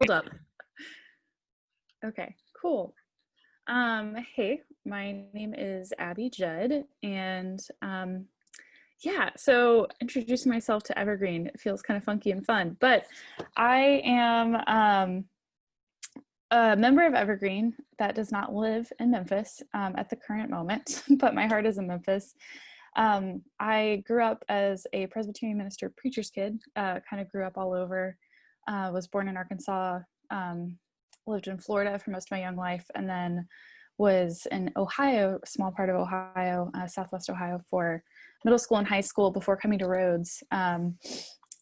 Hold up. Okay, cool. Hey, my name is Abbey Judd, and yeah, so introducing myself to Evergreen feels kind of funky and fun, but I am a member of Evergreen that does not live in Memphis at the current moment, but my heart is in Memphis. I grew up as a Presbyterian minister preacher's kid, kind of grew up all over, was born in Arkansas, lived in Florida for most of my young life, and then was in Ohio, a small part of Ohio, Southwest Ohio, for middle school and high school before coming to Rhodes.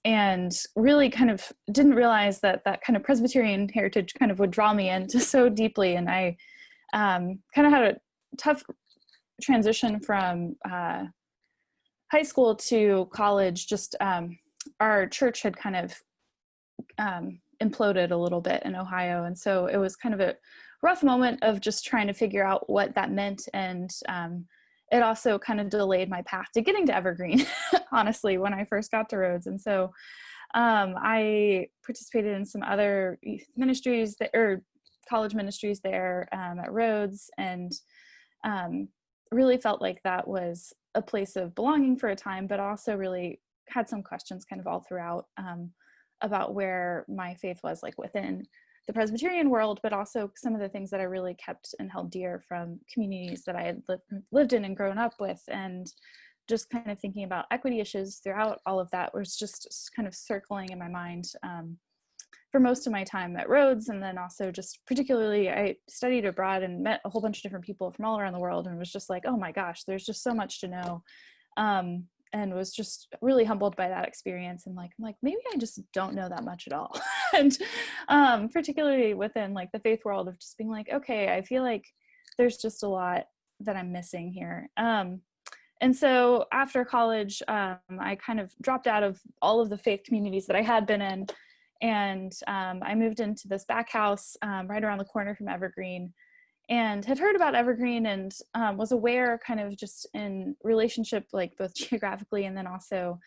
And really kind of didn't realize that that kind of Presbyterian heritage kind of would draw me into so deeply. And I kind of had a tough transition from high school to college. Just our church had kind of imploded a little bit in Ohio. And so it was kind of a rough moment of just trying to figure out what that meant. And it also kind of delayed my path to getting to Evergreen, honestly, when I first got to Rhodes. And so I participated in some other youth ministries or college ministries there at Rhodes, and really felt like that was a place of belonging for a time, but also really had some questions kind of all throughout about where my faith was, like within the Presbyterian world, but also some of the things that I really kept and held dear from communities that I had lived in and grown up with. And just kind of thinking about equity issues throughout all of that was just kind of circling in my mind for most of my time at Rhodes. And then also just particularly, I studied abroad and met a whole bunch of different people from all around the world, and was just like, oh my gosh, there's just so much to know. And was just really humbled by that experience. And I'm like, maybe I just don't know that much at all. And particularly within like the faith world, of just being like, okay, I feel like there's just a lot that I'm missing here. And so after college, I kind of dropped out of all of the faith communities that I had been in. And I moved into this back house right around the corner from Evergreen, and had heard about Evergreen, and was aware kind of just in relationship, like both geographically and then also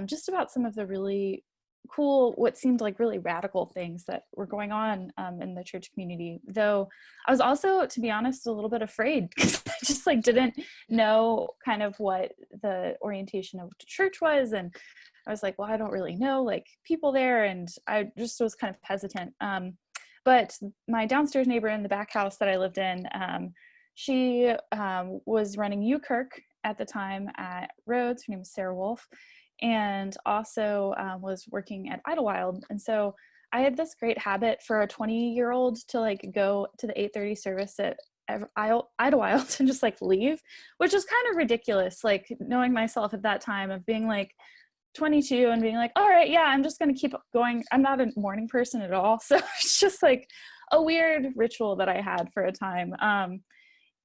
just about some of the really cool, what seemed like really radical things that were going on in the church community. Though I was also, to be honest, a little bit afraid, because I just like didn't know kind of what the orientation of the church was. And I was like, well, I don't really know like people there. And I just was kind of hesitant. But my downstairs neighbor in the back house that I lived in, she was running UKirk at the time at Rhodes. Her name was Sarah Wolf, and also was working at Idlewild. And so I had this great habit for a 20-year-old to like go to the 8:30 service at Idlewild and just like leave, which is kind of ridiculous. Like knowing myself at that time of being like 22 and being like, all right, yeah, I'm just going to keep going. I'm not a morning person at all. So it's just like a weird ritual that I had for a time.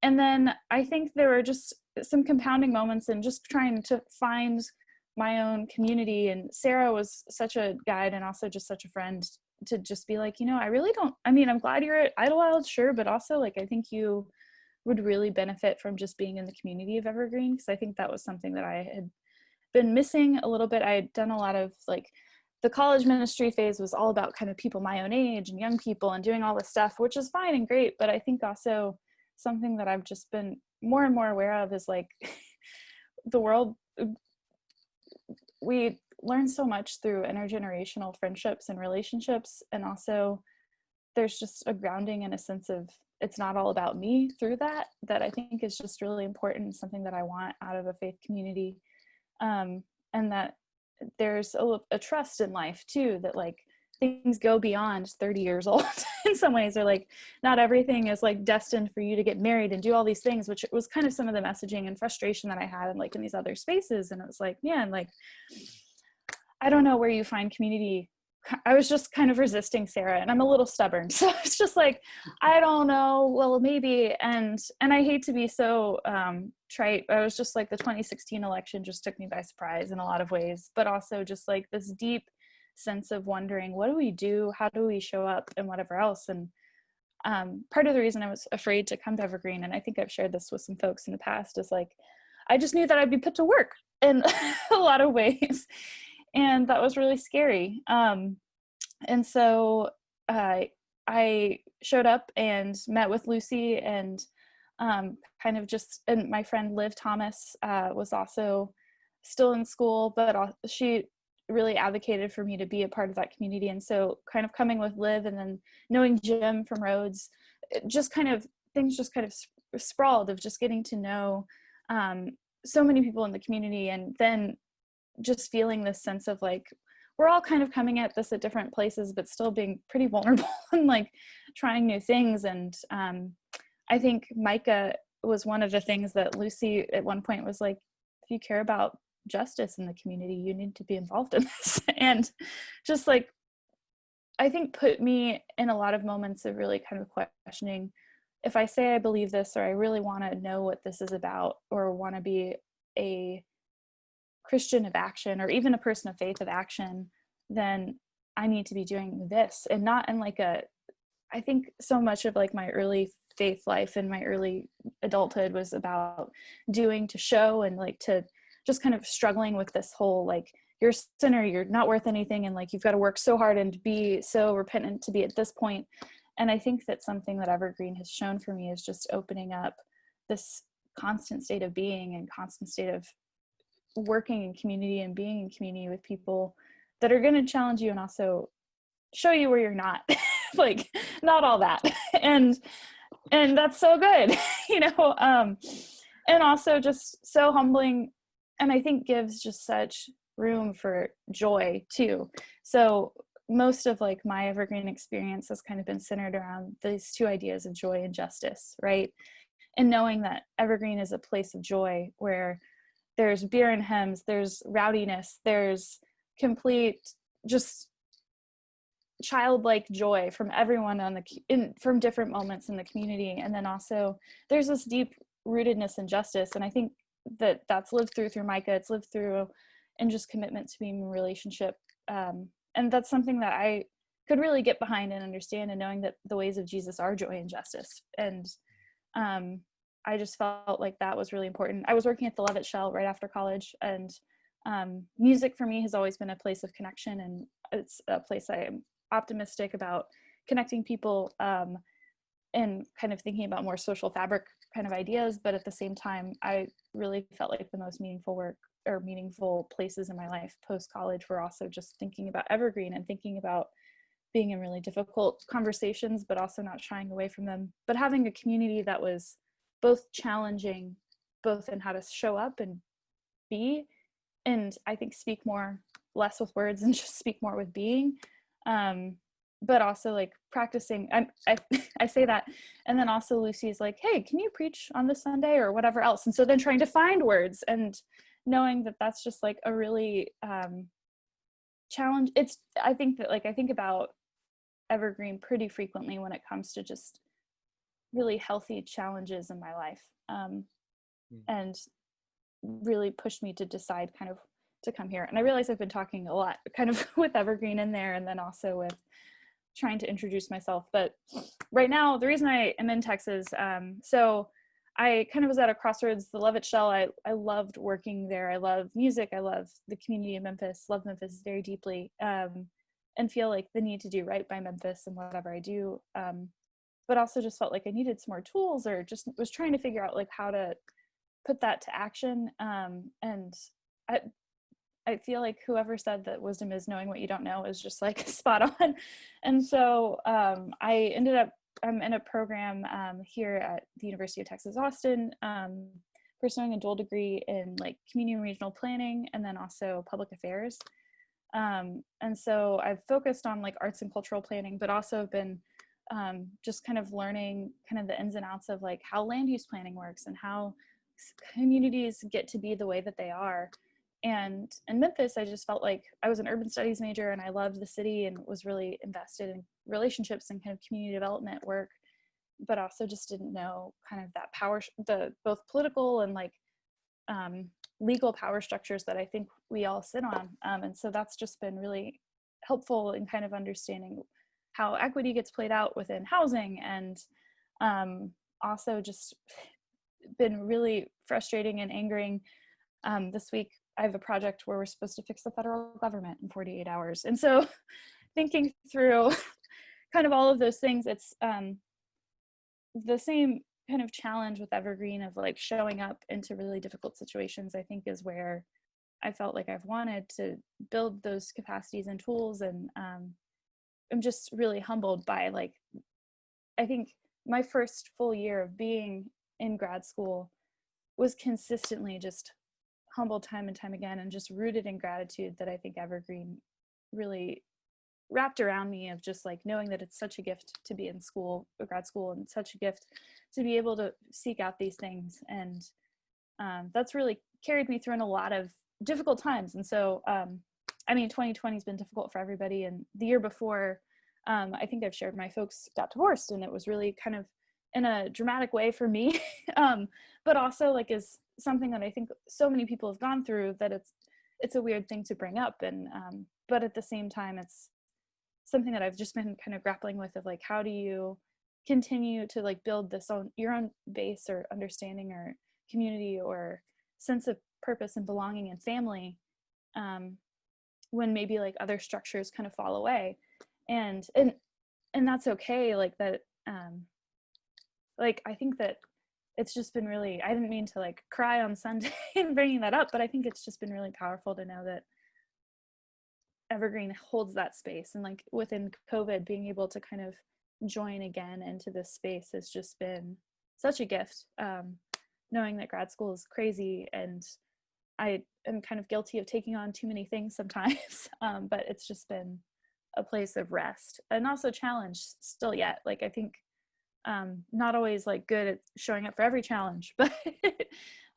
And then I think there were just some compounding moments in just trying to find my own community. And Sarah was such a guide and also just such a friend to just be like, I really don't, I mean, I'm glad you're at Idlewild, sure, but also like, I think you would really benefit from just being in the community of Evergreen. Because I think that was something that I had been missing a little bit. I had done a lot of like, the college ministry phase was all about kind of people my own age and young people and doing all this stuff, which is fine and great. But I think also something that I've just been more and more aware of is like the world, we learn so much through intergenerational friendships and relationships. And also there's just a grounding and a sense of it's not all about me through that I think is just really important, something that I want out of a faith community. And that there's a trust in life too, that like things go beyond 30 years old in some ways, or like not everything is like destined for you to get married and do all these things, which was kind of some of the messaging and frustration that I had like in these other spaces. And it was like, man, like, I don't know where you find community. I was just kind of resisting Sarah, and I'm a little stubborn. So it's just like, I don't know, well, maybe. And I hate to be so trite. I was just like, the 2016 election just took me by surprise in a lot of ways, but also just like this deep sense of wondering, what do we do? How do we show up and whatever else? And part of the reason I was afraid to come to Evergreen, and I think I've shared this with some folks in the past, is like, I just knew that I'd be put to work in a lot of ways. And that was really scary. And so I showed up and met with Lucy, and kind of just, and my friend Liv Thomas was also still in school, but she really advocated for me to be a part of that community. And so kind of coming with Liv and then knowing Jim from Rhodes, just kind of things just kind of sprawled of just getting to know so many people in the community, and then just feeling this sense of like, we're all kind of coming at this at different places, but still being pretty vulnerable and like trying new things. And I think Micah was one of the things that Lucy at one point was like, if you care about justice in the community, you need to be involved in this. And just like, I think put me in a lot of moments of really kind of questioning, if I say I believe this, or I really want to know what this is about, or want to be a Christian of action, or even a person of faith of action, then I need to be doing this, and not in like I think so much of like my early faith life and my early adulthood was about doing to show, and like to just kind of struggling with this whole like, you're a sinner, you're not worth anything, and like you've got to work so hard and be so repentant to be at this point. And I think that something that Evergreen has shown for me is just opening up this constant state of being and constant state of working in community and being in community with people that are going to challenge you and also show you where you're not like not all that. and that's so good. And also just so humbling, and I think gives just such room for joy too. So most of like my Evergreen experience has kind of been centered around these two ideas of joy and justice, right? And knowing that Evergreen is a place of joy where there's beer and hymns, there's rowdiness, there's complete just childlike joy from everyone from different moments in the community. And then also there's this deep rootedness in justice. And I think that that's lived through Micah, it's lived through and just commitment to being in a relationship. And that's something that I could really get behind and understand, and knowing that the ways of Jesus are joy and justice. And I just felt like that was really important. I was working at the Levitt Shell right after college, and music for me has always been a place of connection, and it's a place I am optimistic about connecting people and kind of thinking about more social fabric kind of ideas. But at the same time, I really felt like the most meaningful work or meaningful places in my life post-college were also just thinking about Evergreen and thinking about being in really difficult conversations, but also not shying away from them, but having a community that was both challenging, both in how to show up and be, and I think speak less with words and just speak more with being, but also like practicing. I say that, and then also Lucy's like, hey, can you preach on this Sunday or whatever else? And so then trying to find words and knowing that that's just like a really challenge. I think about Evergreen pretty frequently when it comes to just really healthy challenges in my life, and really pushed me to decide kind of to come here. And I realize I've been talking a lot kind of with Evergreen in there, and then also with trying to introduce myself. But right now, the reason I am in Texas, so I kind of was at a crossroads. The Levitt Shell, I loved working there. I love music. I love the community of Memphis, love Memphis very deeply, and feel like the need to do right by Memphis and whatever I do. But also just felt like I needed some more tools, or just was trying to figure out like how to put that to action. And I feel like whoever said that wisdom is knowing what you don't know is just like spot on. And so I ended up, I'm in a program here at the University of Texas, Austin, pursuing a dual degree in like community and regional planning, and then also public affairs. And so I've focused on like arts and cultural planning, but also been just kind of learning kind of the ins and outs of like how land use planning works and how communities get to be the way that they are. And in Memphis, I just felt like I was an urban studies major and I loved the city and was really invested in relationships and kind of community development work, but also just didn't know kind of that power, the both political and like legal power structures that I think we all sit on. And so that's just been really helpful in kind of understanding how equity gets played out within housing, and also just been really frustrating and angering. This week, I have a project where we're supposed to fix the federal government in 48 hours. And so thinking through kind of all of those things. It's the same kind of challenge with Evergreen of like showing up into really difficult situations, I think is where I felt like I've wanted to build those capacities and tools. And I'm just really humbled by, like, I think my first full year of being in grad school was consistently just humbled time and time again, and just rooted in gratitude that I think Evergreen really wrapped around me, of just like knowing that it's such a gift to be in school, grad school, and such a gift to be able to seek out these things. And that's really carried me through in a lot of difficult times. And so, I mean, 2020 has been difficult for everybody. And the year before, I think I've shared, my folks got divorced, and it was really kind of in a dramatic way for me, but also like is something that I think so many people have gone through, that it's a weird thing to bring up. And but at the same time, it's something that I've just been kind of grappling with, of like, how do you continue to like build your own base or understanding or community or sense of purpose and belonging and family, when maybe like other structures kind of fall away. And that's okay. Like that, like, I think that it's just been really, I didn't mean to like cry on Sunday and bringing that up, but I think it's just been really powerful to know that Evergreen holds that space. And like within COVID, being able to kind of join again into this space has just been such a gift. Knowing that grad school is crazy, and I am kind of guilty of taking on too many things sometimes, but it's just been a place of rest, and also challenge still yet. Like, I think not always like good at showing up for every challenge, but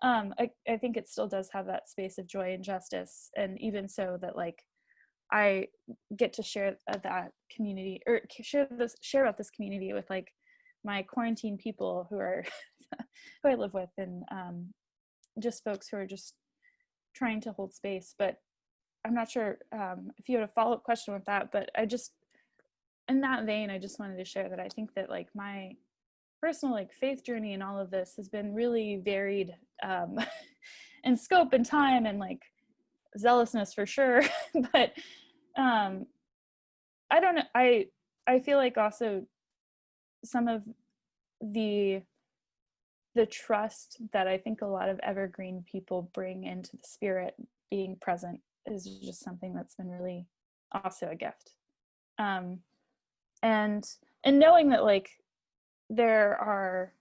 I think it still does have that space of joy and justice. And even so, that like I get to share that community, or share about this community with like my quarantine people who are who I live with, and just folks who are just trying to hold space. But I'm not sure if you had a follow-up question with that, but I just, in that vein, I just wanted to share that I think that like my personal like faith journey and all of this has been really varied in scope and time, and like zealousness for sure. But I don't know, I feel like also some of the trust that I think a lot of Evergreen people bring into the spirit being present is just something that's been really also a gift. And knowing that like there are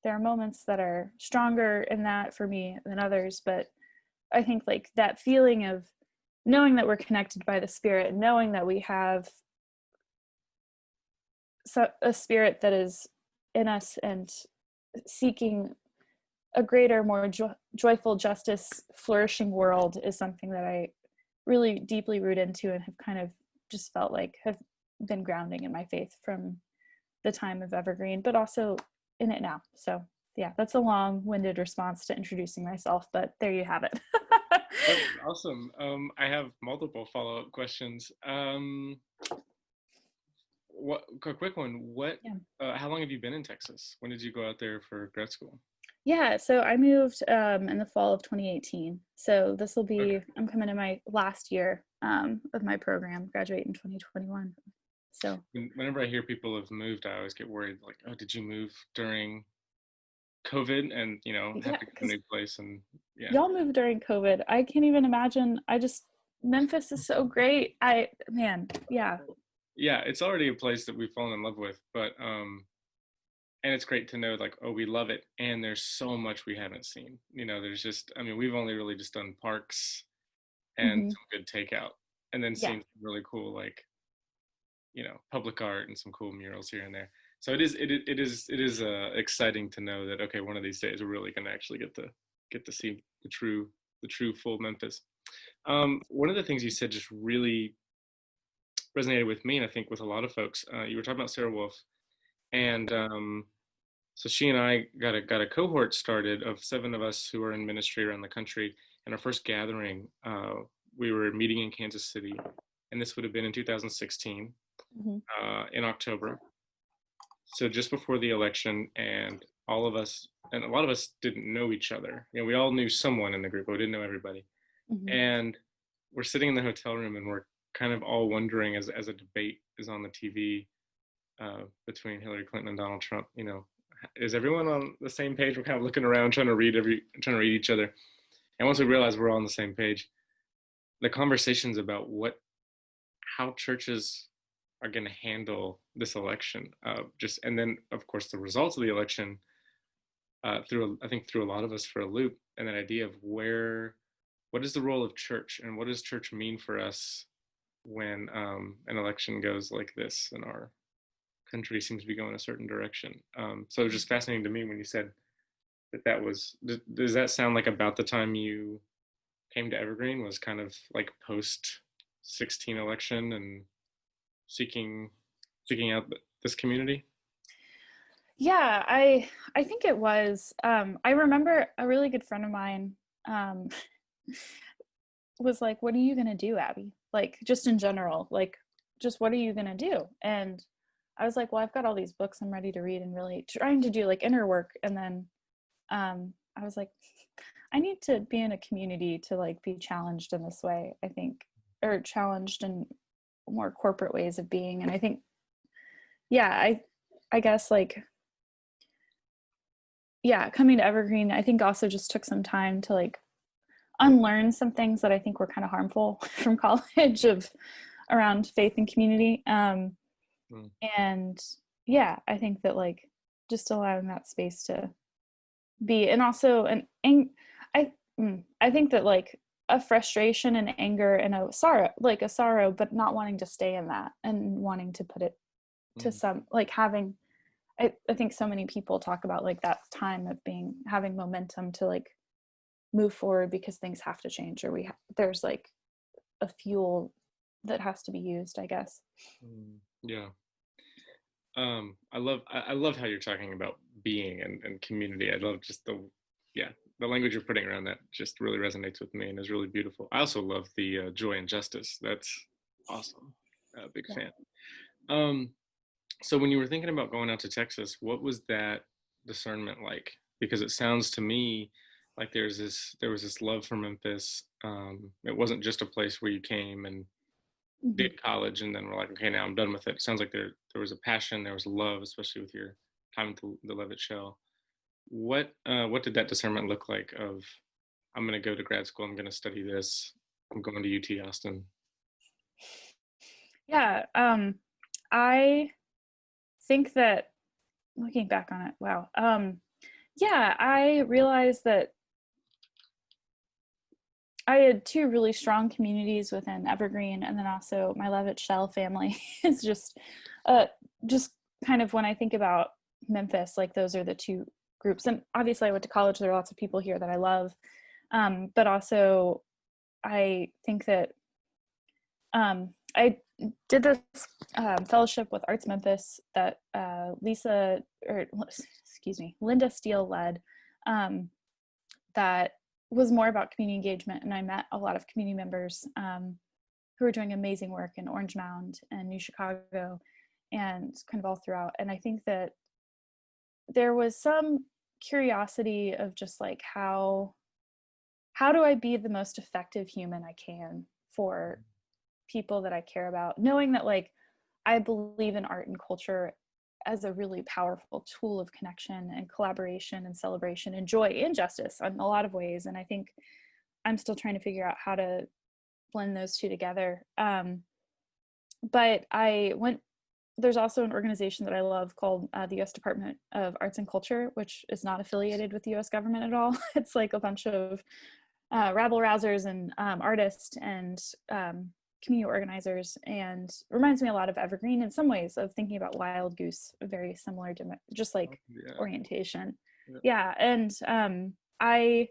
moments that are stronger in that for me than others, but I think like that feeling of knowing that we're connected by the spirit, knowing that we have a spirit that is in us and seeking a greater, more joyful, justice, flourishing world, is something that I really deeply root into, and have kind of just felt like have been grounding in my faith from the time of Evergreen, but also in it now. So yeah, that's a long-winded response to introducing myself, but there you have it. That's awesome. I have multiple follow-up questions. A quick one. How long have you been in Texas? When did you go out there for grad school? Yeah, so I moved in the fall of 2018. So this will be, Okay. I'm coming to my last year of my program, graduate in 2021. So Whenever I hear people have moved, I always get worried, like, oh, did you move during COVID and, have yeah, to go to a because new place? And yeah. y'all moved during COVID. I can't even imagine. Memphis is so great. Yeah. Yeah, it's already a place that we've fallen in love with, but and it's great to know, like, oh, we love it, and there's so much we haven't seen. There's just, I mean, we've only really just done parks and Mm-hmm. some good takeout, and then Yeah. seen some really cool, like, public art and some cool murals here and there. So it is exciting to know that, okay, one of these days we're really going to actually get to see the true full Memphis. One of the things you said just really resonated with me, and I think with a lot of folks. You were talking about Sarah Wolf, and so she and I got a cohort started of 7 of us who are in ministry around the country. And our first gathering, we were meeting in Kansas City, and this would have been in 2016, Mm-hmm. in October. So just before the election, and all of us, and a lot of us didn't know each other. We all knew someone in the group, but we didn't know everybody. Mm-hmm. And we're sitting in the hotel room, and we're kind of all wondering, as a debate is on the TV, between Hillary Clinton and Donald Trump. You know, is everyone on the same page? We're kind of looking around, trying to read each other. And once we realize we're all on the same page, the conversations about how churches are going to handle this election, and then of course the results of the election, threw a lot of us for a loop, and that idea of what is the role of church, and what does church mean for us when an election goes like this and our country seems to be going a certain direction. So it was just fascinating to me when you said that was, does that sound like about the time you came to Evergreen, was kind of like post 16 election and seeking out this community? Yeah, I think it was. I remember a really good friend of mine was like, "What are you gonna do, Abby? Like, just in general, like, just what are you gonna do?" And I was like, "Well, I've got all these books I'm ready to read and really trying to do like inner work." And then I was like, I need to be in a community to like be challenged in this way, I think, or challenged in more corporate ways of being. And I think, yeah, I guess like, yeah, coming to Evergreen, I think also just took some time to like unlearn some things that I think were kind of harmful from college of around faith and community. And yeah, I think that like just allowing that space to be, and also I think that like a frustration and anger and a sorrow, but not wanting to stay in that and wanting to put it to some, like having, I think so many people talk about like that time of having momentum to like move forward because things have to change, or there's like a fuel that has to be used, I guess. Yeah. I love how you're talking about being and community. I love just the language you're putting around that just really resonates with me and is really beautiful. I also love the joy and justice. That's awesome. Big fan. So when you were thinking about going out to Texas, what was that discernment like? Because it sounds to me like there was this love for Memphis. It wasn't just a place where you came and did college and then we're like, okay, now I'm done with it. It sounds like there was a passion, there was love, especially with your time at the Levitt Shell. What did that discernment look like of, I'm going to go to grad school, I'm going to study this, I'm going to UT Austin? Yeah, I think that looking back on it, wow. Yeah, I realized that I had two really strong communities within Evergreen, and then also my Levitt Shell family is just kind of, when I think about Memphis, like those are the two groups. And obviously I went to college, there are lots of people here that I love. But also I think that I did this fellowship with Arts Memphis that Linda Steele led, that was more about community engagement. And I met a lot of community members who were doing amazing work in Orange Mound and New Chicago and kind of all throughout. And I think that there was some curiosity of just like, how do I be the most effective human I can for people that I care about, knowing that like I believe in art and culture as a really powerful tool of connection and collaboration and celebration and joy and justice in a lot of ways. And I think I'm still trying to figure out how to blend those two together. But there's also an organization that I love called the U.S. Department of Arts and Culture, which is not affiliated with the U.S. government at all. It's like a bunch of rabble rousers and artists and community organizers, and reminds me a lot of Evergreen in some ways, of thinking about Wild Goose, very similar to just like orientation. Yeah. And I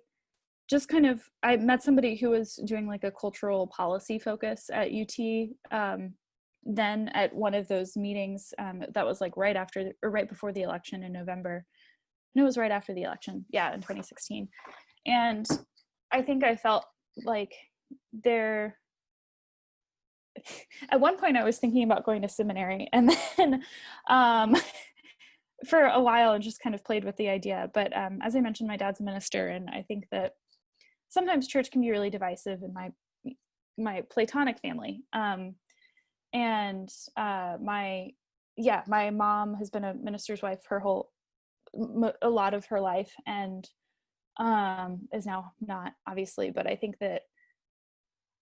just I met somebody who was doing like a cultural policy focus at UT then at one of those meetings that was like right before the election in November. No, it was right after the election. Yeah, in 2016. And I think I felt like at one point I was thinking about going to seminary, and then for a while I just kind of played with the idea. But as I mentioned, my dad's a minister, and I think that sometimes church can be really divisive in my Platonic family. And my yeah, my mom has been a minister's wife a lot of her life, and is now not, obviously, but I think that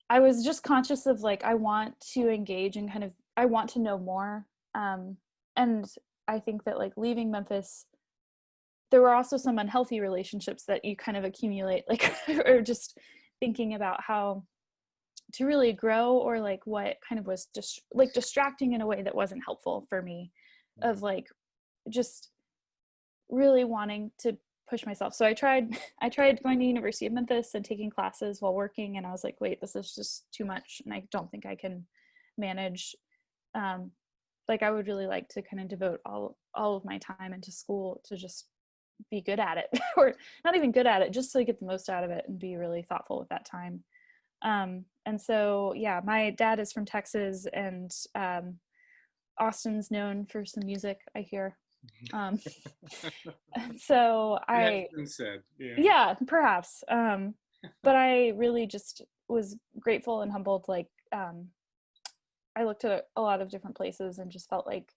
I was just conscious of like, I want to engage and kind of, I want to know more. And I think that like leaving Memphis, there were also some unhealthy relationships that you kind of accumulate, like, or just thinking about how to really grow, or like what kind of was just like distracting in a way that wasn't helpful for me, of like just really wanting to push myself. So I tried going to University of Memphis and taking classes while working, and I was like, wait, this is just too much, and I don't think I can manage. Like I would really like to kind of devote all of my time into school to just be good at it, or not even good at it, just to get the most out of it and be really thoughtful with that time. And so, yeah, my dad is from Texas, and Austin's known for some music, I hear. So That's been said. yeah, perhaps. But I really just was grateful and humbled. Like, I looked at a lot of different places and just felt like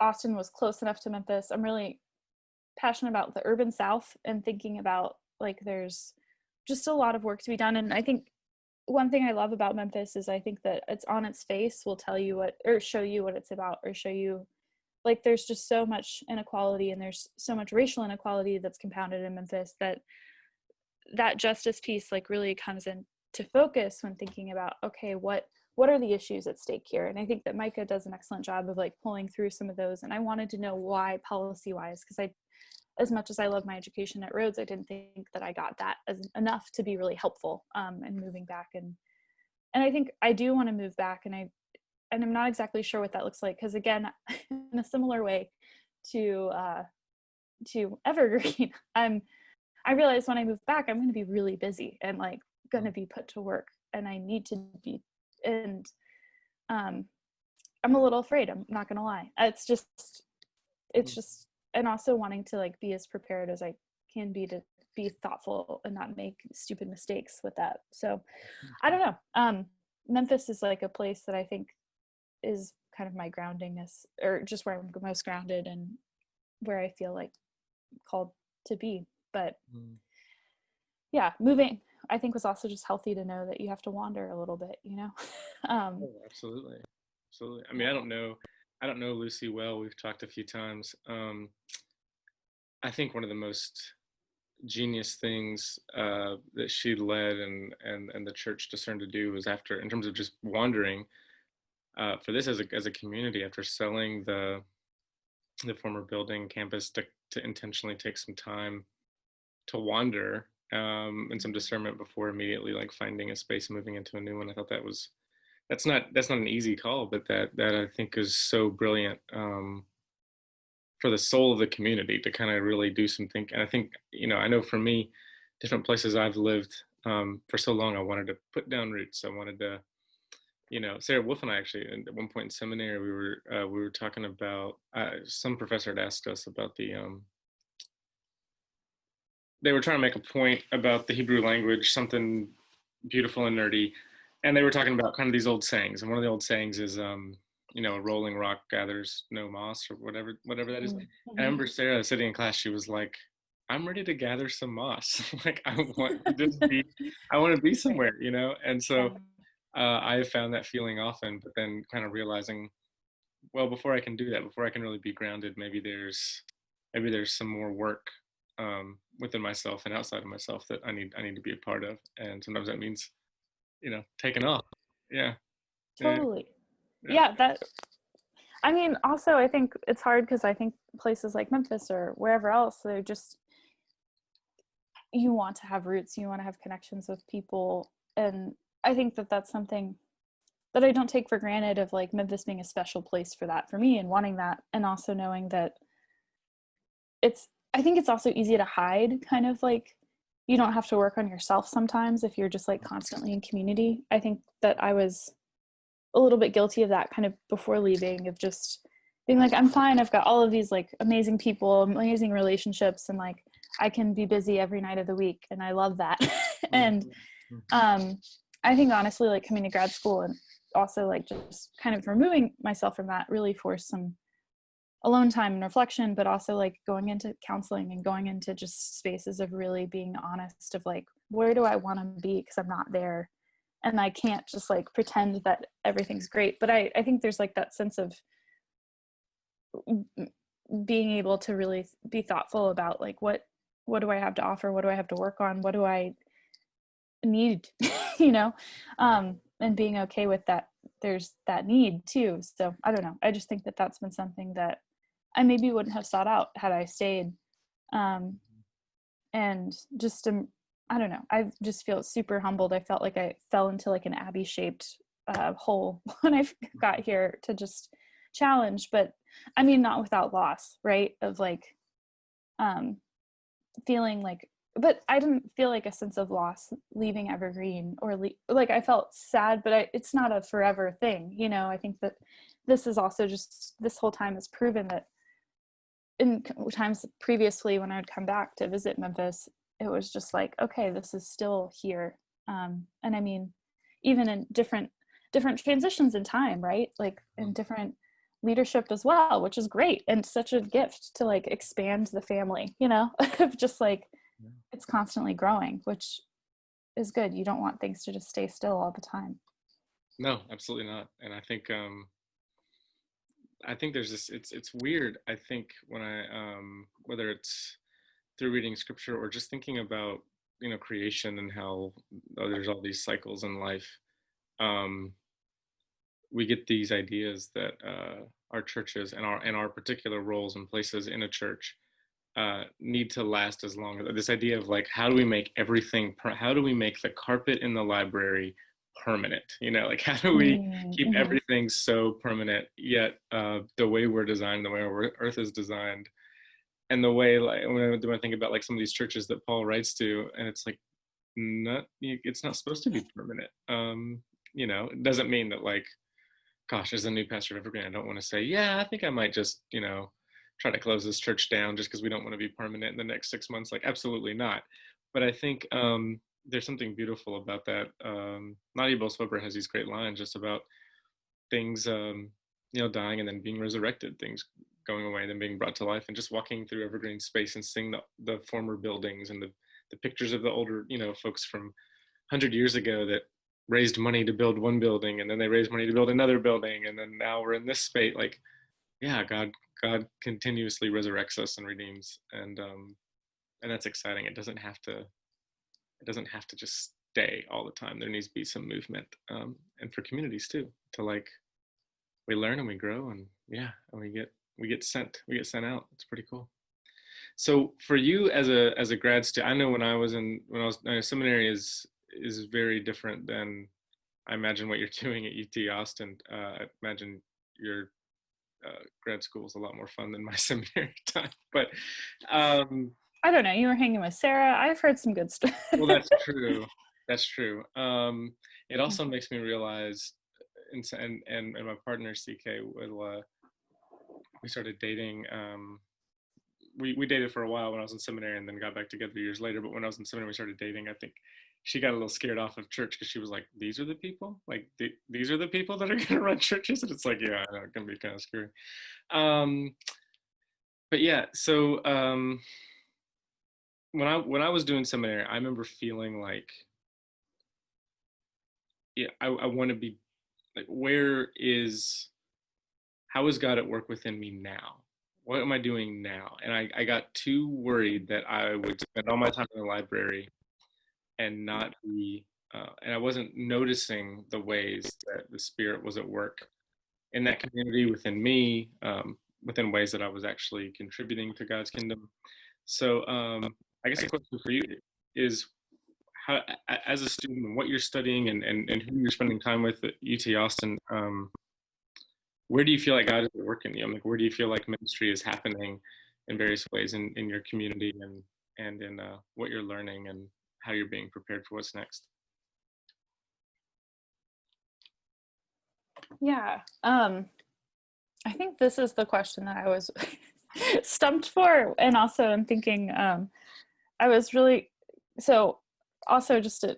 Austin was close enough to Memphis. I'm really passionate about the urban South, and thinking about like there's just a lot of work to be done. And I think one thing I love about Memphis is I think that it's on its face will tell you what, or show you what it's about, or show you like there's just so much inequality, and there's so much racial inequality that's compounded in Memphis, that justice piece like really comes into focus when thinking about, okay, what are the issues at stake here? And I think that Micah does an excellent job of like pulling through some of those. And I wanted to know why, policy wise, because as much as I love my education at Rhodes, I didn't think that I got that enough to be really helpful in moving back. And I think I do want to move back, and I'm not exactly sure what that looks like, because again, in a similar way to Evergreen, I realize when I move back, I'm going to be really busy and like going to be put to work, and I need to be. And I'm a little afraid. I'm not going to lie. It's just, and also wanting to like be as prepared as I can be to be thoughtful and not make stupid mistakes with that. So I don't know. Memphis is like a place that I think is kind of my groundingness, or just where I'm most grounded and where I feel like called to be. But yeah, moving I think was also just healthy to know that you have to wander a little bit, you know. Oh, absolutely. I mean, I don't know Lucy well. We've talked a few times. I think one of the most genius things that she led and the church discerned to do was, after, in terms of just wandering, for this as a community, after selling the former building campus, to intentionally take some time to wander and some discernment before immediately like finding a space and moving into a new one. I thought that's not an easy call, but that I think is so brilliant for the soul of the community to kind of really do some thinking. And I think, I know for me, different places I've lived for so long, I wanted to put down roots. I wanted to, Sarah Wolf and I actually, at one point in seminary, we were talking about, some professor had asked us about they were trying to make a point about the Hebrew language, something beautiful and nerdy. And they were talking about kind of these old sayings. And one of the old sayings is, a rolling rock gathers no moss, or whatever that is. And I remember Sarah sitting in class, she was like, I'm ready to gather some moss. Like, I want to be somewhere, And so I have found that feeling often, but then kind of realizing, well, before I can do that, before I can really be grounded, maybe there's some more work within myself and outside of myself that I need to be a part of. And sometimes that means, taking off. Yeah. Totally. Yeah, that, I mean, also I think it's hard because I think places like Memphis or wherever else, they're just, you want to have roots, you want to have connections with people. And I think that that's something that I don't take for granted, of like Memphis being a special place for that, for me, and wanting that. And also knowing that I think it's also easy to hide, kind of like you don't have to work on yourself sometimes if you're just like constantly in community. I think that I was a little bit guilty of that kind of before leaving, of just being like, I'm fine, I've got all of these like amazing people, amazing relationships, and like I can be busy every night of the week, and I love that. And I think honestly, like coming to grad school and also like just kind of removing myself from that really forced some alone time and reflection, but also like going into counseling and going into just spaces of really being honest of like, where do I want to be? Because I'm not there. And I can't just like pretend that everything's great. But I think there's like that sense of being able to really be thoughtful about like, what do I have to offer? What do I have to work on? What do I need? you know, and being okay with that. There's that need too. So I don't know. I just think that that's been something that I maybe wouldn't have sought out had I stayed. And just, I don't know, I just feel super humbled. I felt like I fell into like an Abbey shaped hole when I got here to just challenge, but I mean, not without loss, right? Of like, feeling like, but I didn't feel like a sense of loss leaving Evergreen or like I felt sad, but it's not a forever thing. You know, I think that this is also just, this whole time has proven that in times previously when I would come back to visit Memphis, it was just like, okay, this is still here. And I mean, even in different transitions in time, right? Like in different leadership as well, which is great and such a gift to like expand the family, you know, of just like, it's constantly growing, which is good. You don't want things to just stay still all the time. No, absolutely not. And I think there's this, it's weird. I think when whether it's through reading scripture or just thinking about, creation and how there's all these cycles in life, we get these ideas that our churches and our particular roles and places in a church need to last as long as this idea of like, how do we make how do we make the carpet in the library permanent? Like how do we keep everything so permanent, yet the way we're designed, the way our earth is designed, and the way, like when I think about like some of these churches that Paul writes to, and it's like, it's not supposed to be permanent. It doesn't mean that like, gosh, as a new pastor of Evergreen, I don't want to say, yeah, I think I might just, try to close this church down just because we don't want to be permanent in the next 6 months. Like, absolutely not. But I think there's something beautiful about that. Nadia Bolsover has these great lines just about things, dying and then being resurrected, things going away and then being brought to life, and just walking through Evergreen space and seeing the former buildings and the pictures of the older, folks from 100 years ago that raised money to build one building, and then they raised money to build another building, and then now we're in this space. Like, yeah, God continuously resurrects us and redeems, and that's exciting. It doesn't have to just stay all the time. There needs to be some movement, and for communities too, to like, we learn and we grow, and yeah, and we get sent out. It's pretty cool. So for you as a grad student, I know when I was in seminary is very different than, I imagine, what you're doing at UT Austin. I imagine your grad school was a lot more fun than my seminary time, but I don't know, you were hanging with Sarah. I've heard some good stuff. Well, that's true. It also makes me realize, and my partner CK we started dating. We dated for a while when I was in seminary, and then got back together years later. But when I was in seminary, we started dating. I think she got a little scared off of church because she was like, "These are the people, like these are the people that are going to run churches," and it's like, yeah, I know, it can be kind of scary. But yeah, so when I was doing seminary, I remember feeling like, yeah, I want to be like, how is God at work within me now? What am I doing now? And I got too worried that I would spend all my time in the library and not be, and I wasn't noticing the ways that the Spirit was at work in that community, within me, within ways that I was actually contributing to God's kingdom. So I guess the question for you is, how, as a student, and what you're studying, and who you're spending time with at UT Austin, where do you feel like God is working you? Like, where do you feel like ministry is happening in various ways in your community, and in what you're learning, and how you're being prepared for what's next? Yeah, I think this is the question that I was stumped for, and also I'm thinking, I was really, so also just to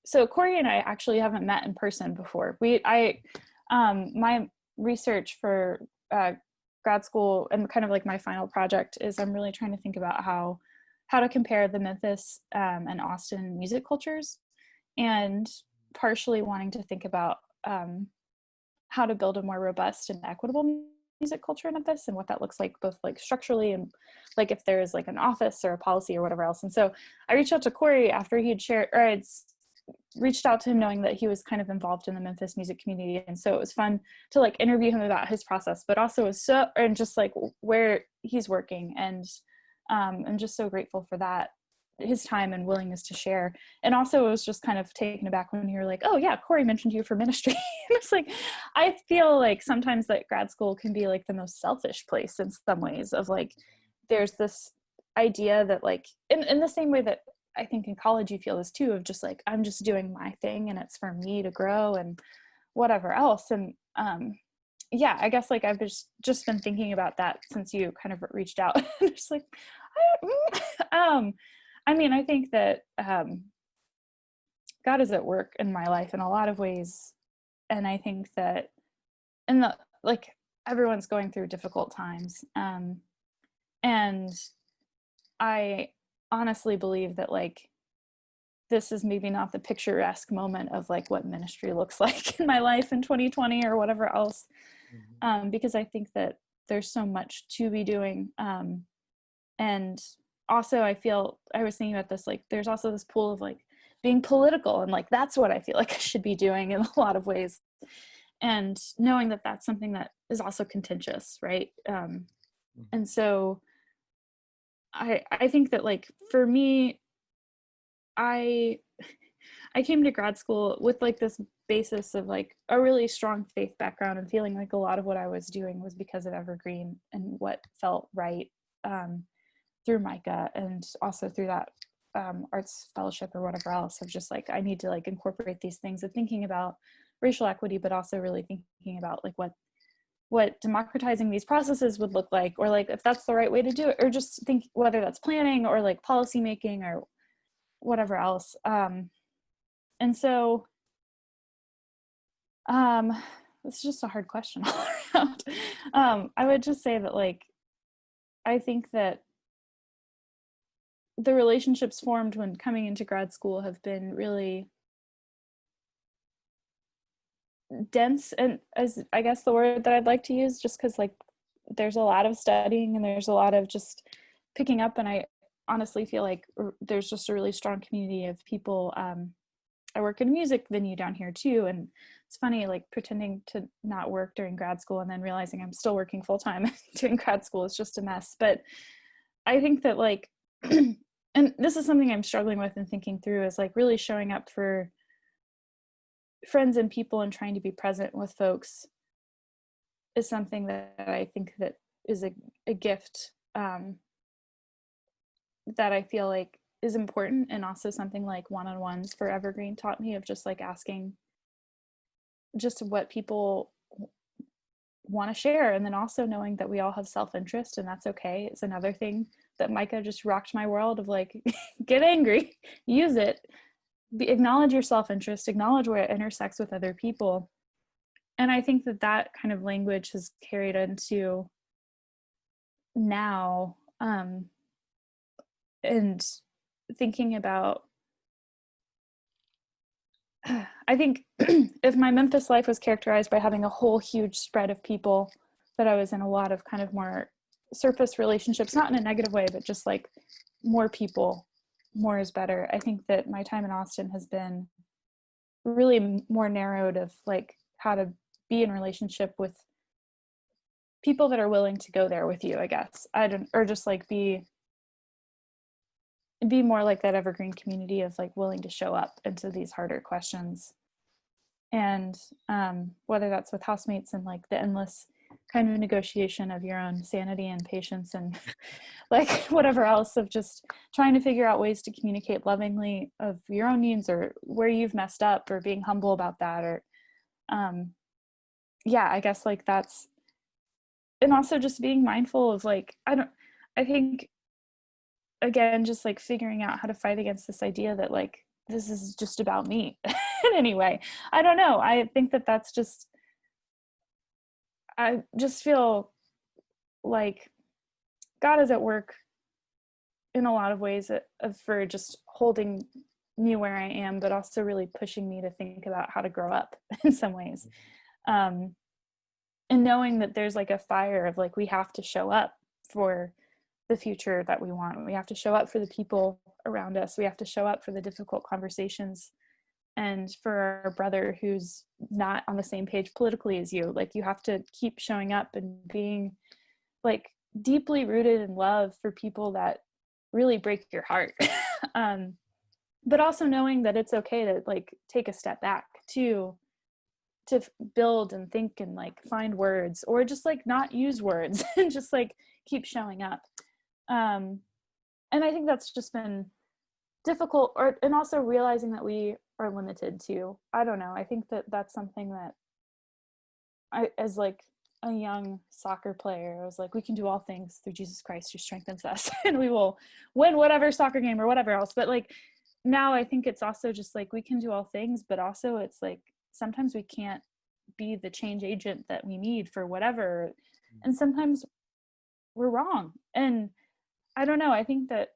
so Corey and I actually haven't met in person before. My research for grad school and kind of like my final project is I'm really trying to think about how to compare the Memphis and Austin music cultures, and partially wanting to think about how to build a more robust and equitable music culture in Memphis and what that looks like, both like structurally and like if there's like an office or a policy or whatever else. And so I reached out to Corey after he had shared, or I'd reached out to him knowing that he was kind of involved in the Memphis music community. And so it was fun to like interview him about his process, but also was and just like where he's working. And I'm just so grateful for that, his time and willingness to share. And also it was just kind of taken aback when you were like, oh yeah, Corey mentioned you for ministry. And it's like, I feel like sometimes that grad school can be like the most selfish place in some ways, of like, there's this idea that like, in the same way that I think in college you feel this too, of just like, I'm just doing my thing and it's for me to grow and whatever else. And yeah, I guess like I've just been thinking about that since you kind of reached out. Just like, I mean, I think that God is at work in my life in a lot of ways. And I think that like everyone's going through difficult times. And I honestly believe that like, this is maybe not the picturesque moment of like what ministry looks like in my life in 2020 or whatever else. Because I think that there's so much to be doing. And also I was thinking about this, like there's also this pool of like being political, and like that's what I feel like I should be doing in a lot of ways, and knowing that that's something that is also contentious, right? And so I think that like for me, I came to grad school with like this basis of like a really strong faith background, and feeling like a lot of what I was doing was because of Evergreen and what felt right through Micah, and also through that arts fellowship or whatever else, of just like I need to like incorporate these things of thinking about racial equity, but also really thinking about like what democratizing these processes would look like, or like if that's the right way to do it, or just think whether that's planning or like policy making or whatever else. And so it's just a hard question all around. I would just say that like I think that the relationships formed when coming into grad school have been really dense, and as I guess the word that I'd like to use, just because like there's a lot of studying and there's a lot of just picking up, and I honestly feel like there's just a really strong community of people. I work in a music venue down here too, and it's funny like pretending to not work during grad school and then realizing I'm still working full-time doing grad school is just a mess. But I think that like and this is something I'm struggling with and thinking through, is like really showing up for friends and people and trying to be present with folks is something that I think that is a gift that I feel like is important, and also something like one-on-ones for Evergreen taught me, of just like asking just what people want to share, and then also knowing that we all have self-interest, and that's okay. It's another thing that Micah just rocked my world of like, get angry, use it, acknowledge your self-interest, acknowledge where it intersects with other people. And I think that that kind of language has carried into now, and thinking about, I think if my Memphis life was characterized by having a whole huge spread of people, that I was in a lot of kind of more surface relationships, not in a negative way, but just like more people, more is better. I think that my time in Austin has been really more narrowed, of like how to be in relationship with people that are willing to go there with you, I guess. Or just like be more like that Evergreen community of like willing to show up into these harder questions. And whether that's with housemates and like the endless kind of negotiation of your own sanity and patience and like whatever else, of just trying to figure out ways to communicate lovingly of your own needs or where you've messed up, or being humble about that, or yeah, I guess like that's, and also just being mindful of like, I think again, just like figuring out how to fight against this idea that like this is just about me in any way. I don't know. I think that that's just, I just feel like God is at work in a lot of ways for just holding me where I am, but also really pushing me to think about how to grow up in some ways. Um, and knowing that there's like a fire of like, we have to show up for the future that we want. We have to show up for the people around us. We have to show up for the difficult conversations, and for our brother who's not on the same page politically as you. Like, you have to keep showing up and being like deeply rooted in love for people that really break your heart. But also knowing that it's okay to like take a step back to build and think and like find words, or just like not use words and just like keep showing up. And I think that's just been difficult, and also realizing that we are limited too. I don't know. I think that that's something that I, as like a young soccer player, I was like, we can do all things through Jesus Christ who strengthens us, and we will win whatever soccer game or whatever else. But like now I think it's also just like, we can do all things, but also it's like sometimes we can't be the change agent that we need for whatever. And sometimes we're wrong. And I don't know. I think that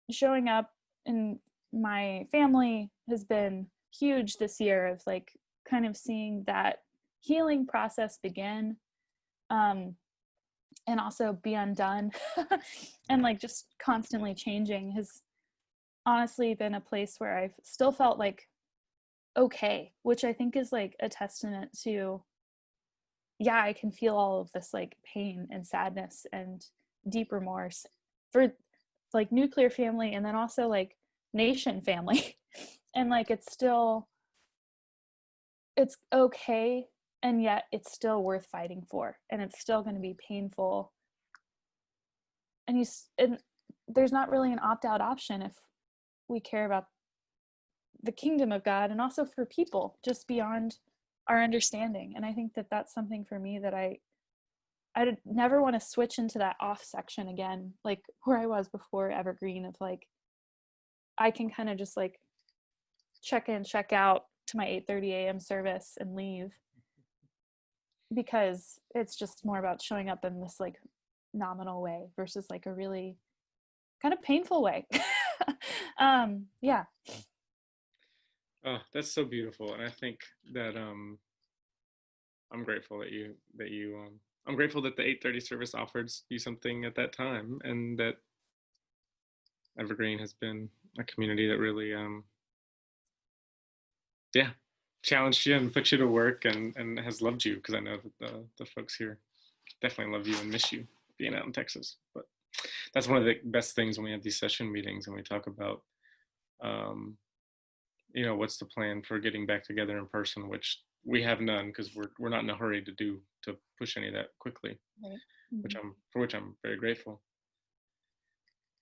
showing up in my family has been huge this year, of like kind of seeing that healing process begin, and also be undone. And like just constantly changing has honestly been a place where I've still felt like okay, which I think is like a testament to, yeah, I can feel all of this like pain and sadness and deep remorse for like nuclear family, and then also like nation family. And like it's okay, and yet it's still worth fighting for, and it's still going to be painful, and there's not really an opt-out option if we care about the kingdom of God, and also for people just beyond our understanding. And I think that that's something for me that I never want to switch into that off section again, like where I was before Evergreen, of like I can kind of just like check in, check out to my 8:30 a.m. service and leave, because it's just more about showing up in this like nominal way versus like a really kind of painful way. Yeah. Oh, that's so beautiful. And I think that I'm grateful that you I'm grateful that the 8:30 service offered you something at that time, and that Evergreen has been a community that really yeah, challenged you and put you to work, and has loved you, because I know that the folks here definitely love you and miss you being out in Texas. But that's one of the best things when we have these session meetings and we talk about um, what's the plan for getting back together in person, which we have none, because we're not in a hurry to push any of that quickly, Right. which I'm very grateful.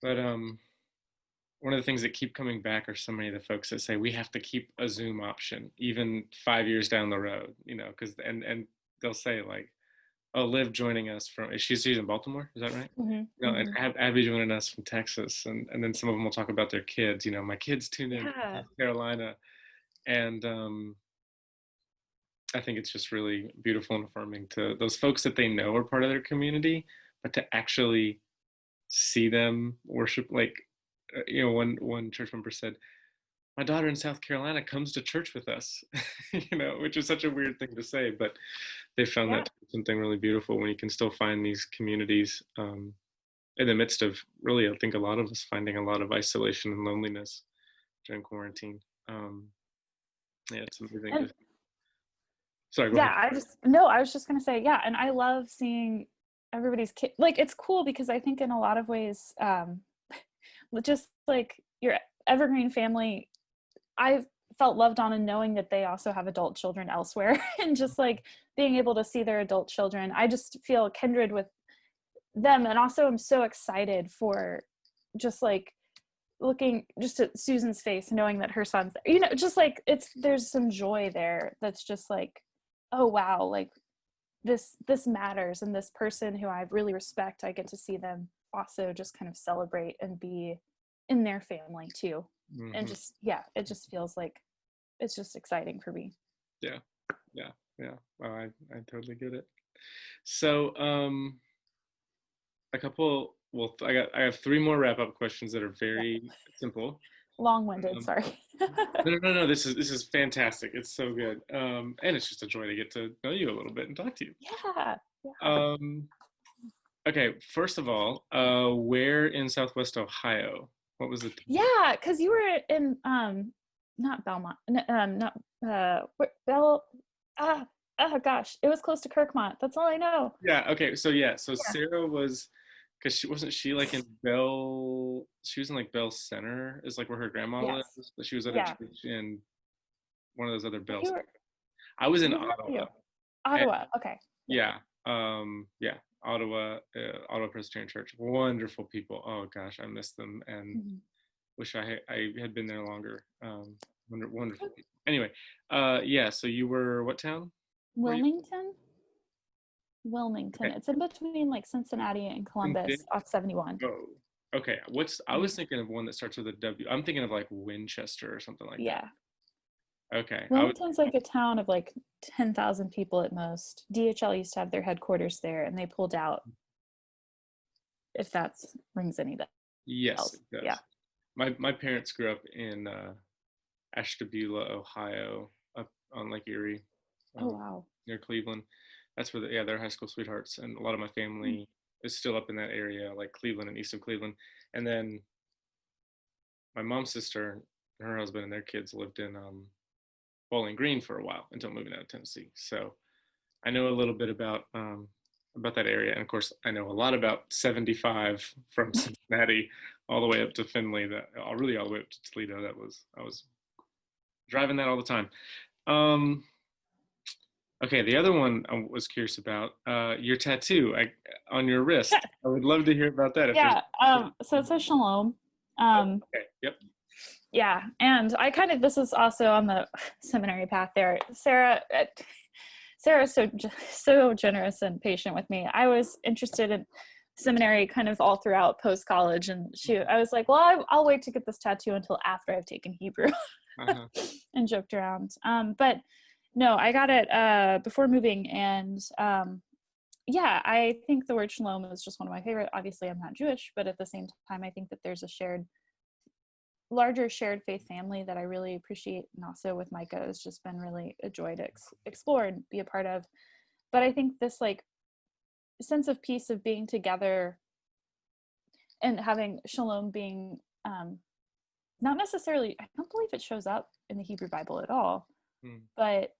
But one of the things that keep coming back are so many of the folks that say we have to keep a Zoom option even 5 years down the road, because and they'll say like, oh, Liv joining us from, she's in Baltimore, is that right? Mm-hmm. No, and Mm-hmm. Abby joining us from Texas, and then some of them will talk about their kids. My kids tuned in from Yeah. South Carolina, and I think it's just really beautiful and affirming to those folks that they know are part of their community, but to actually see them worship. Like, one church member said, "My daughter in South Carolina comes to church with us," which is such a weird thing to say, but they found Yeah. that something really beautiful when you can still find these communities in the midst of, really, I think a lot of us finding a lot of isolation and loneliness during quarantine. Yeah, it's amazing. And Sorry, go yeah, ahead. I was just gonna say, yeah, and I love seeing everybody's kid. Like, it's cool because I think in a lot of ways, just like your Evergreen family, I felt loved on, and knowing that they also have adult children elsewhere, and just like being able to see their adult children, I just feel kindred with them. And also I'm so excited for just like looking just at Susan's face, knowing that her son's there. Just like there's some joy there that's just like, oh wow, like this matters, and this person who I really respect, I get to see them also just kind of celebrate and be in their family too. And Hmm. just, yeah, it just feels like it's just exciting for me. Yeah, yeah, yeah. Well, I totally get it. So, a couple. Well, I have three more wrap up questions that are Yeah. very simple. Long-winded, Um, sorry. no. This is fantastic. It's so good. And it's just a joy to get to know you a little bit and talk to you. Yeah. Yeah. Um, okay. First of all, where in Southwest Ohio? What was the town? Yeah, because you were in not Belmont, not Bell ah oh gosh, it was close to Kirkmont. That's all I know. Yeah. Okay. So yeah. So Yeah. Sarah was, because she like in Bell. She was in like Bell Center is like where her grandma Yes. lives. But she was at a Yeah. church in one of those other Well, Bells. you were I was in where were Ottawa, you? and Ottawa. Okay. Yeah. yeah, yeah, Ottawa, Ottawa Presbyterian Church. Wonderful people. Oh gosh, I miss them and Mhm. wish I had been there longer. Wonderful people. Anyway, yeah. So you were what town? Were you? Wilmington? Wilmington. Okay. It's in between like Cincinnati and And did Columbus off 71. oh, okay. I Mhm. was thinking of one that starts with a W. I'm thinking of like Winchester or something like that. Yeah. Okay, I was. Wilmington's like a town of like 10,000 people at most. DHL used to have their headquarters there and they pulled out, if that rings any Yes, bells. it Yeah. does. My parents grew up in Ashtabula, Ohio, up on Lake Erie, Oh, um, wow. near Cleveland. That's where yeah, they're high school sweethearts, and a lot of my Mm. family is still up in that area, like Cleveland and east of Cleveland. And then my mom's sister, and her husband, and their kids lived in Bowling Green for a while until moving out of Tennessee. So I know a little bit about that area, and of course, I know a lot about 75 from Cincinnati all the way up to Findlay. That really all the way up to Toledo. I was driving that all the time. Um, okay, the other one I was curious about, your tattoo on your wrist. I would love to hear about that. If there's Yeah. So it says Shalom. oh, Um, okay, yep, yeah. And I kind of, this is also on the seminary path there. Sarah's so generous and patient with me. I was interested in seminary kind of all throughout post college, and I was like, well, I'll wait to get this tattoo until after I've taken Hebrew, uh-huh. and joked around. But no, I got it before moving, and yeah, I think the word shalom is just one of my favorite. Obviously, I'm not Jewish, but at the same time, I think that there's a larger shared faith family that I really appreciate, and also with Micah has just been really a joy to explore and be a part of. But I think this like sense of peace of being together and having shalom being not necessarily, I don't believe it shows up in the Hebrew Bible at all, Hmm. but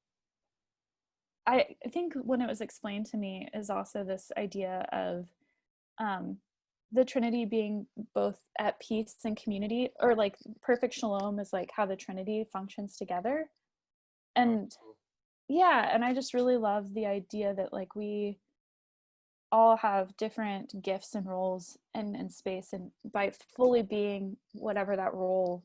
I think when it was explained to me is also this idea of um, the Trinity being both at peace and community, or like perfect shalom is like how the Trinity functions together. Oh, And cool. yeah, and I just really love the idea that like we all have different gifts and roles and space, and by fully being whatever that role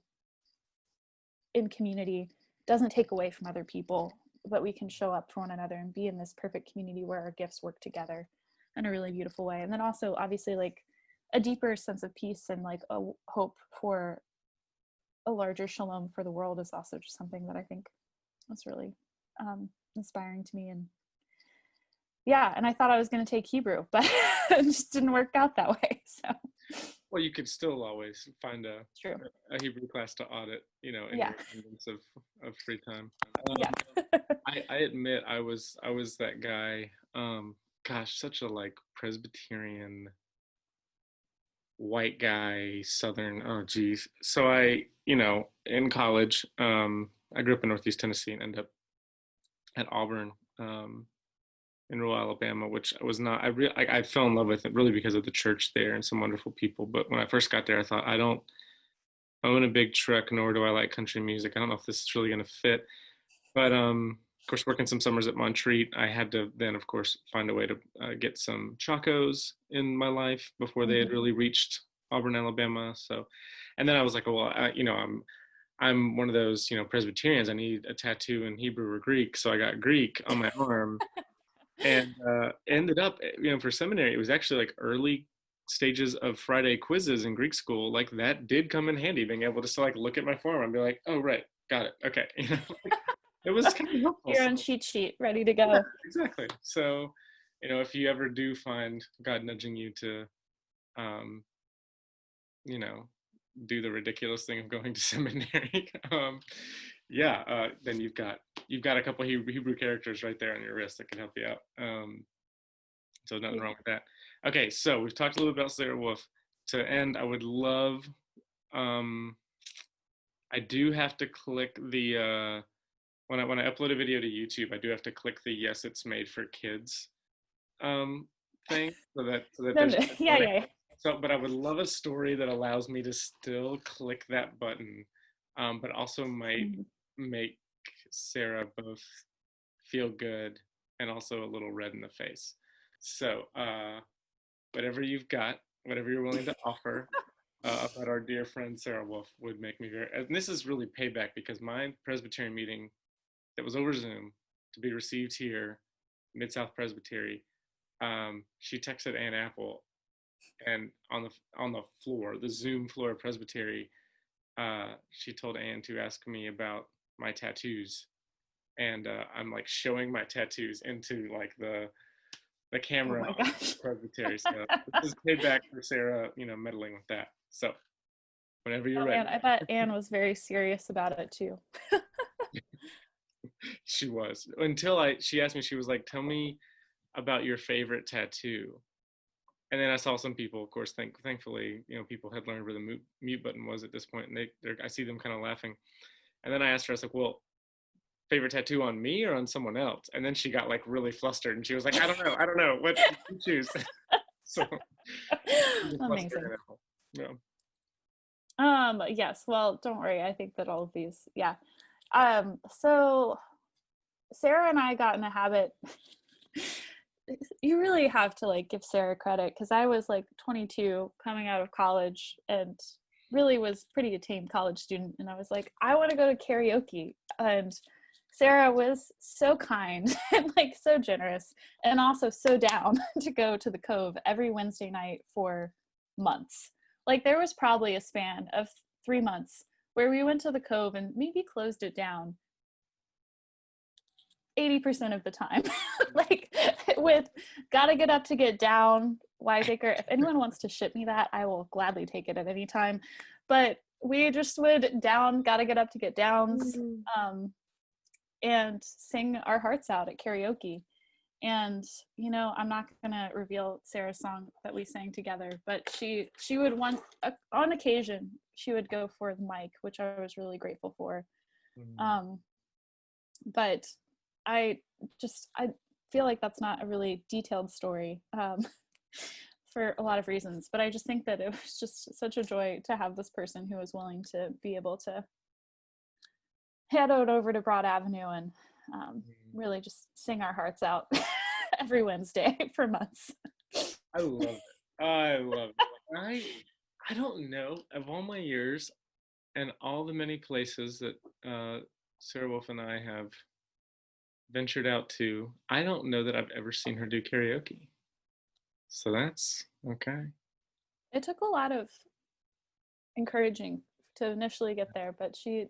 in community doesn't take away from other people, but we can show up for one another and be in this perfect community where our gifts work together in a really beautiful way. And then also obviously like a deeper sense of peace and like a hope for a larger shalom for the world is also just something that I think was really inspiring to me. And yeah, and I thought I was going to take Hebrew, but it just didn't work out that way. So Well, you could still always find true. a Hebrew class to audit, in Yeah. your abundance of free time. Yeah. I admit I was that guy. Gosh, such a like Presbyterian white guy, Southern. Oh, geez. So in college, I grew up in Northeast Tennessee and ended up at Auburn, in rural Alabama, which was not. I fell in love with it really because of the church there and some wonderful people. But when I first got there, I thought I don't own a big truck, nor do I like country music. I don't know if this is really going to fit. But of course, working some summers at Montreat, I had to then, of course, find a way to get some Chacos in my life before they had Mm-hmm. really reached Auburn, Alabama. So, and then I was like, well, I'm one of those, Presbyterians. I need a tattoo in Hebrew or Greek, so I got Greek on my arm, and ended up, for seminary, it was actually like early stages of Friday quizzes in Greek school, like that did come in handy, being able to like look at my form and be like, oh right, got it, okay, it was kind of helpful. Your own cheat sheet ready to Yeah, go. exactly. So, if you ever do find God nudging you to, um, do the ridiculous thing of going to seminary, then you've got a couple Hebrew characters right there on your wrist that can help you out. So nothing wrong with that. Okay, so we've talked a little about Sarah Wolf. To end, I would love. I do have to click the when I upload a video to YouTube, I do have to click the "Yes, it's made for kids" thing, so that there's Yeah. so, but I would love a story that allows me to still click that button, but also might make Sarah both feel good and also a little red in the face. So, whatever you've got, whatever you're willing to offer about our dear friend Sarah Wolf would make me very. And this is really payback because my Presbyterian meeting that was over Zoom to be received here, Mid-South Presbytery, she texted Ann Apple, and on the floor, the Zoom floor of Presbytery, she told Ann to ask me about my tattoos, and I'm like showing my tattoos into like the camera Oh my gosh. Presbytery. So this is payback for Sarah, meddling with that. So whenever you're ready. And I bet Anne was very serious about it too. She was, until she asked me, she was like, tell me about your favorite tattoo. And then I saw some people, of course, thankfully, people had learned where the mute button was at this point, and I see them kind of laughing. And then I asked her, I was like, well, favorite tattoo on me or on someone else? And then she got like really flustered, and she was like, I don't know, what did you choose? So amazing. Yeah. Yes, well, don't worry, I think that all of these, yeah. So Sarah and I got in a habit. You really have to like give Sarah credit, because I was like 22 coming out of college and really was pretty a tame college student, and I was like, I want to go to karaoke. And Sarah was so kind and like so generous, and also so down to go to the Cove every Wednesday night for months. Like there was probably a span of 3 months where we went to the Cove and maybe closed it down 80% of the time. Like with Gotta Get Up to Get Down, Wiseacre. If anyone wants to ship me that, I will gladly take it at any time. But we just would down Gotta Get Up to Get Downs, and sing our hearts out at karaoke. And I'm not gonna reveal Sarah's song that we sang together, but she would on occasion she would go for the mic, which I was really grateful for. But I feel like that's not a really detailed story, for a lot of reasons, but I just think that it was just such a joy to have this person who was willing to be able to head out over to Broad Avenue and really just sing our hearts out every Wednesday for months. I love it. I don't know, of all my years and all the many places that Sarah Wolf and I have ventured out to, I don't know that I've ever seen her do karaoke. So that's okay. It took a lot of encouraging to initially get there, but she's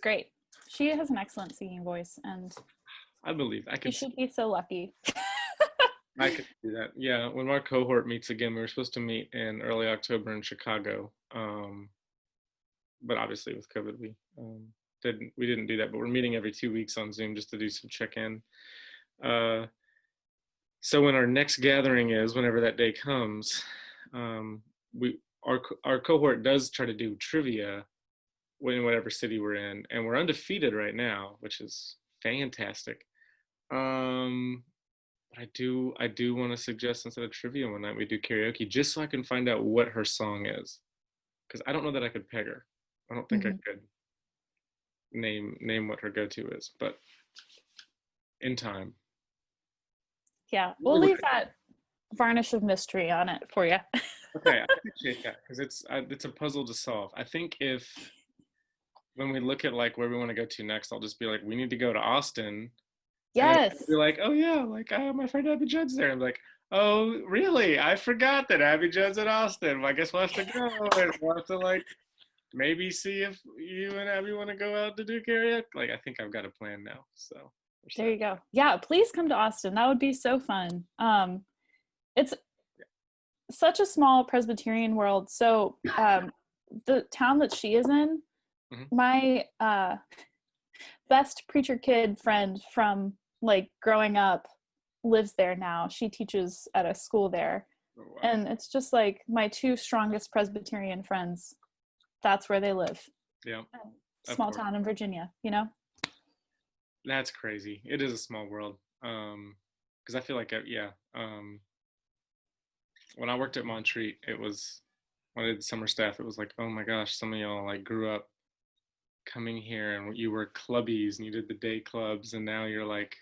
great. She has an excellent singing voice, and I believe I could. She should be so lucky. I could do that. Yeah, when our cohort meets again, we were supposed to meet in early October in Chicago, but obviously with COVID, we didn't do that. But we're meeting every 2 weeks on Zoom just to do some check-in. So when our next gathering is, whenever that day comes, our cohort does try to do trivia in whatever city we're in, and we're undefeated right now, which is fantastic. I do want to suggest, instead of trivia one night, we do karaoke, just so I can find out what her song is, because I don't know that I could peg her. I don't think I could name what her go-to is, but in time. Yeah, we'll leave that varnish of mystery on it for you. Okay, I appreciate that, because it's a puzzle to solve. I think when we look at like where we want to go to next, I'll just be like, we need to go to Austin. Yes. And be like, oh yeah, like my friend Abbey Judd's there. I'm like, Oh, really? I forgot that Abbey Judd's in Austin. Well, I guess we'll have to go, and we'll have to like maybe see if you and Abby want to go out to do karaoke. Like, I think I've got a plan now. So we're There set. you go. Yeah, please come to Austin. That would be so fun. It's such a small Presbyterian world. So the town that she is in, Mhm. my best preacher kid friend from like growing up lives there now. She teaches at a school there. Oh, wow. And it's just like my two strongest Presbyterian friends. That's where they live. Yeah. Small town in Virginia, you know? That's crazy. It is a small world. Because I feel like, yeah. When I worked at Montreat, it was when I did summer staff. It was like, oh my gosh, some of y'all like grew up coming here, and you were clubbies, and you did the day clubs, and now you're like,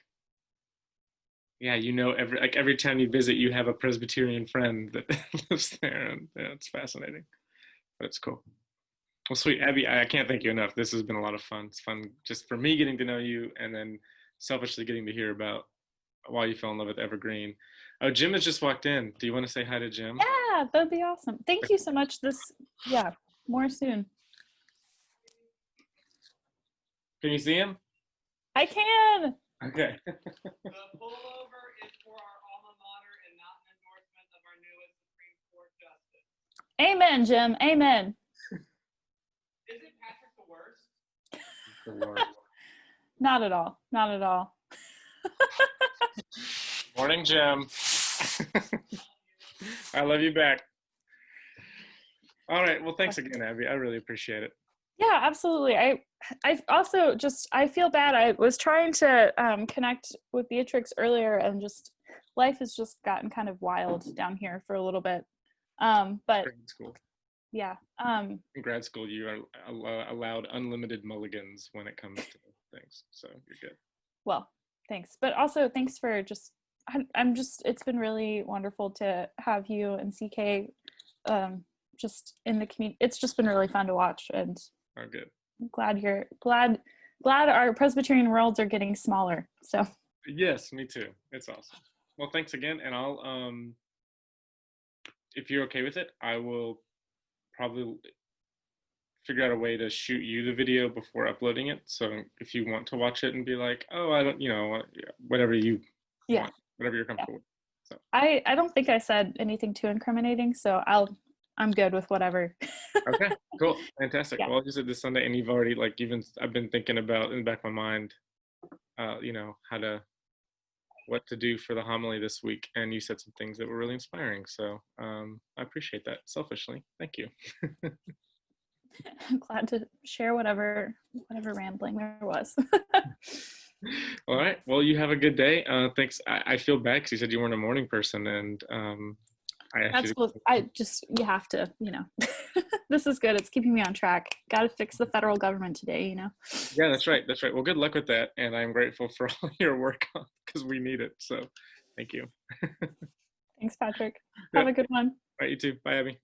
yeah, every time you visit, you have a Presbyterian friend that lives there, and yeah, it's fascinating. But it's cool. Well, sweet Abby, I can't thank you enough. This has been a lot of fun. It's fun just for me getting to know you, and then selfishly getting to hear about why you fell in love with Evergreen. Oh, Jim has just walked in. Do you want to say hi to Jim? Yeah, that'd be awesome. Thank you so much. Yeah, more soon. Can you see him? I can. Okay. The pullover is for our alma mater and not an endorsement of our newest Supreme Court justice. Amen, Jim. Amen. Isn't Patrick the worst? The worst. Not at all. Not at all. Morning, Jim. I love you back. All right. Well, thanks again, Abby. I really appreciate it. Yeah, absolutely. I also I feel bad. I was trying to connect with Beatrix earlier, and just life has just gotten kind of wild down here for a little bit. But Grad school. yeah. In grad school, you are allowed unlimited mulligans when it comes to things. So you're good. Well, thanks. But also thanks for just I'm just it's been really wonderful to have you and CK just in the community. It's just been really fun to watch, and Oh, good. I'm glad our Presbyterian worlds are getting smaller. So Yes, me too. It's awesome. Well, thanks again, and I'll if you're okay with it, I will probably figure out a way to shoot you the video before uploading it. So if you want to watch it and be like, oh, I don't, whatever you want, whatever you're comfortable with. So I don't think I said anything too incriminating, so I'm good with whatever. okay, cool, fantastic. Yeah. Well, you said this Sunday, and you've already I've been thinking about in the back of my mind, what to do for the homily this week, and you said some things that were really inspiring. So I appreciate that selfishly. Thank you. I'm glad to share whatever rambling there was. All right. Well, you have a good day. Thanks. I feel bad because you said you weren't a morning person, and That's cool. You have to, this is good. It's keeping me on track. Got to fix the federal government today, Yeah, that's right. That's right. Well, good luck with that, and I'm grateful for all your work because we need it. So, thank you. Thanks, Patrick. Have a good one. All right, you too. Bye, Abby.